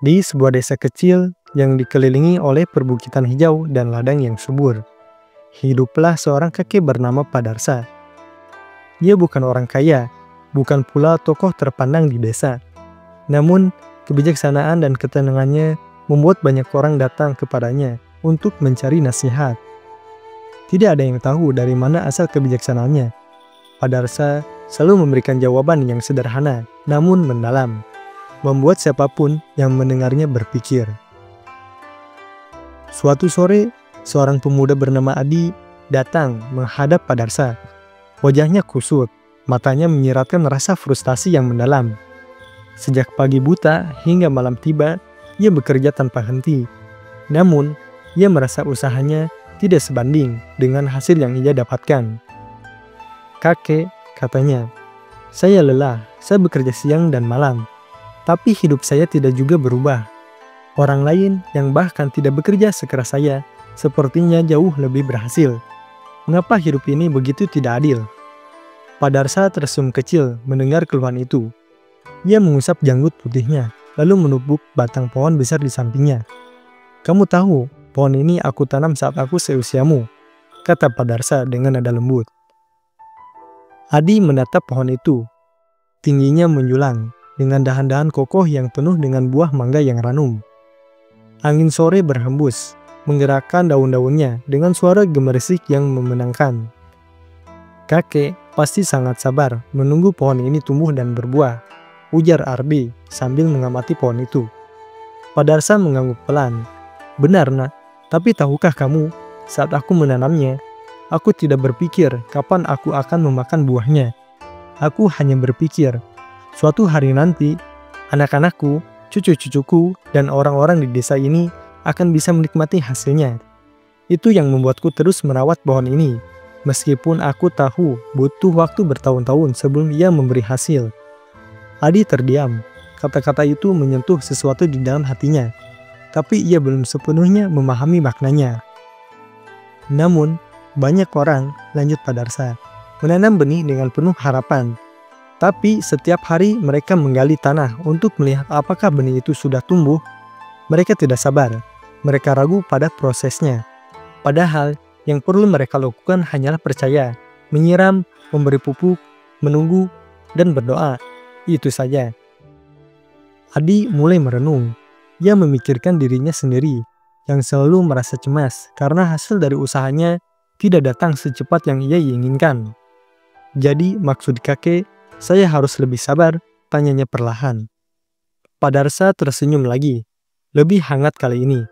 Di sebuah desa kecil yang dikelilingi oleh perbukitan hijau dan ladang yang subur, hiduplah seorang kakek bernama Padarsa. Dia bukan orang kaya, bukan pula tokoh terpandang di desa. Namun, kebijaksanaan dan ketenangannya membuat banyak orang datang kepadanya untuk mencari nasihat. Tidak ada yang tahu dari mana asal kebijaksanaannya. Padarsa selalu memberikan jawaban yang sederhana, namun mendalam, membuat siapapun yang mendengarnya berpikir. Suatu sore, seorang pemuda bernama Adi datang menghadap Padarsa. Wajahnya kusut, matanya menyiratkan rasa frustasi yang mendalam. Sejak pagi buta hingga malam tiba, ia bekerja tanpa henti. Namun, ia merasa usahanya tidak sebanding dengan hasil yang ia dapatkan. "Kakek," katanya, "saya lelah, saya bekerja siang dan malam. Tapi hidup saya tidak juga berubah. Orang lain yang bahkan tidak bekerja sekeras saya, sepertinya jauh lebih berhasil. Mengapa hidup ini begitu tidak adil?" Padarsa tersenyum kecil mendengar keluhan itu. Ia mengusap janggut putihnya, lalu menupuk batang pohon besar di sampingnya. "Kamu tahu, pohon ini aku tanam saat aku seusiamu," kata Padarsa dengan nada lembut. Adi menatap pohon itu. Tingginya menjulang, dengan dahan-dahan kokoh yang penuh dengan buah mangga yang ranum. Angin sore berhembus, menggerakkan daun-daunnya dengan suara gemerisik yang menenangkan. "Kakek pasti sangat sabar menunggu pohon ini tumbuh dan berbuah," ujar Ardi sambil mengamati pohon itu. Padarsa mengangguk pelan. "Benar, Nak. Tapi tahukah kamu, saat aku menanamnya, aku tidak berpikir kapan aku akan memakan buahnya. Aku hanya berpikir, suatu hari nanti, anak-anakku, cucu-cucuku, dan orang-orang di desa ini akan bisa menikmati hasilnya. Itu yang membuatku terus merawat pohon ini, meskipun aku tahu butuh waktu bertahun-tahun sebelum ia memberi hasil." Adi terdiam. Kata-kata itu menyentuh sesuatu di dalam hatinya, tapi ia belum sepenuhnya memahami maknanya. "Namun, banyak orang," lanjut Padarsa, "menanam benih dengan penuh harapan. Tapi setiap hari mereka menggali tanah untuk melihat apakah benih itu sudah tumbuh. Mereka tidak sabar, mereka ragu pada prosesnya. Padahal yang perlu mereka lakukan hanyalah percaya, menyiram, memberi pupuk, menunggu, dan berdoa. Itu saja." Adi mulai merenung. Ia memikirkan dirinya sendiri, yang selalu merasa cemas karena hasil dari usahanya tidak datang secepat yang ia inginkan. "Jadi maksud kakek, saya harus lebih sabar?" tanyanya perlahan. Padarsa tersenyum lagi, lebih hangat kali ini.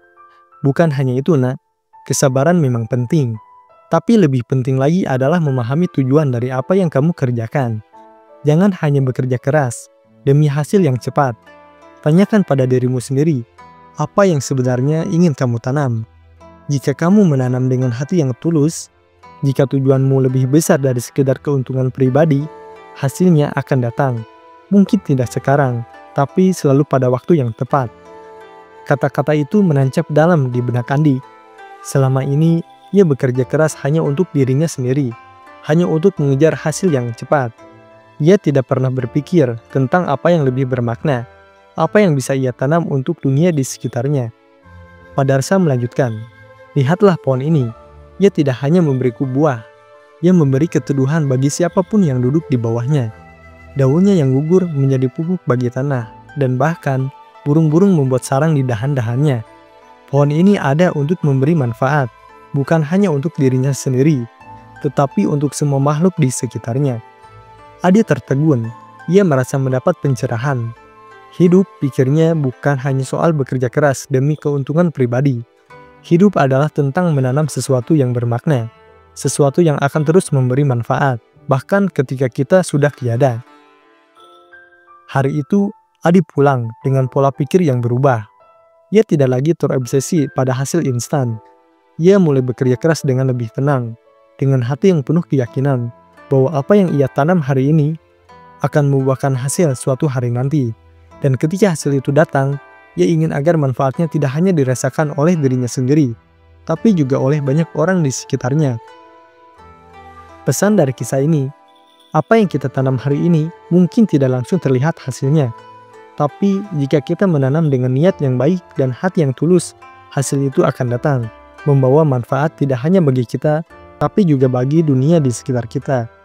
"Bukan hanya itu, Nak. Kesabaran memang penting. Tapi lebih penting lagi adalah memahami tujuan dari apa yang kamu kerjakan. Jangan hanya bekerja keras demi hasil yang cepat. Tanyakan pada dirimu sendiri, apa yang sebenarnya ingin kamu tanam. Jika kamu menanam dengan hati yang tulus, jika tujuanmu lebih besar dari sekedar keuntungan pribadi, hasilnya akan datang. Mungkin tidak sekarang, tapi selalu pada waktu yang tepat." Kata-kata itu menancap dalam di benak Andi. Selama ini, ia bekerja keras hanya untuk dirinya sendiri, hanya untuk mengejar hasil yang cepat. Ia tidak pernah berpikir tentang apa yang lebih bermakna, apa yang bisa ia tanam untuk dunia di sekitarnya. Padarsa melanjutkan, "Lihatlah pohon ini. Ia tidak hanya memberiku buah, ia memberi keteduhan bagi siapapun yang duduk di bawahnya. Daunnya yang gugur menjadi pupuk bagi tanah, dan bahkan burung-burung membuat sarang di dahan-dahannya. Pohon ini ada untuk memberi manfaat, bukan hanya untuk dirinya sendiri, tetapi untuk semua makhluk di sekitarnya." Adi tertegun. Ia merasa mendapat pencerahan. Hidup, pikirnya, bukan hanya soal bekerja keras demi keuntungan pribadi. Hidup adalah tentang menanam sesuatu yang bermakna, sesuatu yang akan terus memberi manfaat, bahkan ketika kita sudah tiada. Hari itu, Adi pulang dengan pola pikir yang berubah. Ia tidak lagi terobsesi pada hasil instan. Ia mulai bekerja keras dengan lebih tenang, dengan hati yang penuh keyakinan bahwa apa yang ia tanam hari ini akan membuahkan hasil suatu hari nanti. Dan ketika hasil itu datang, ia ingin agar manfaatnya tidak hanya dirasakan oleh dirinya sendiri, tapi juga oleh banyak orang di sekitarnya. Pesan dari kisah ini, apa yang kita tanam hari ini mungkin tidak langsung terlihat hasilnya. Tapi jika kita menanam dengan niat yang baik dan hati yang tulus, hasil itu akan datang, membawa manfaat tidak hanya bagi kita, tapi juga bagi dunia di sekitar kita.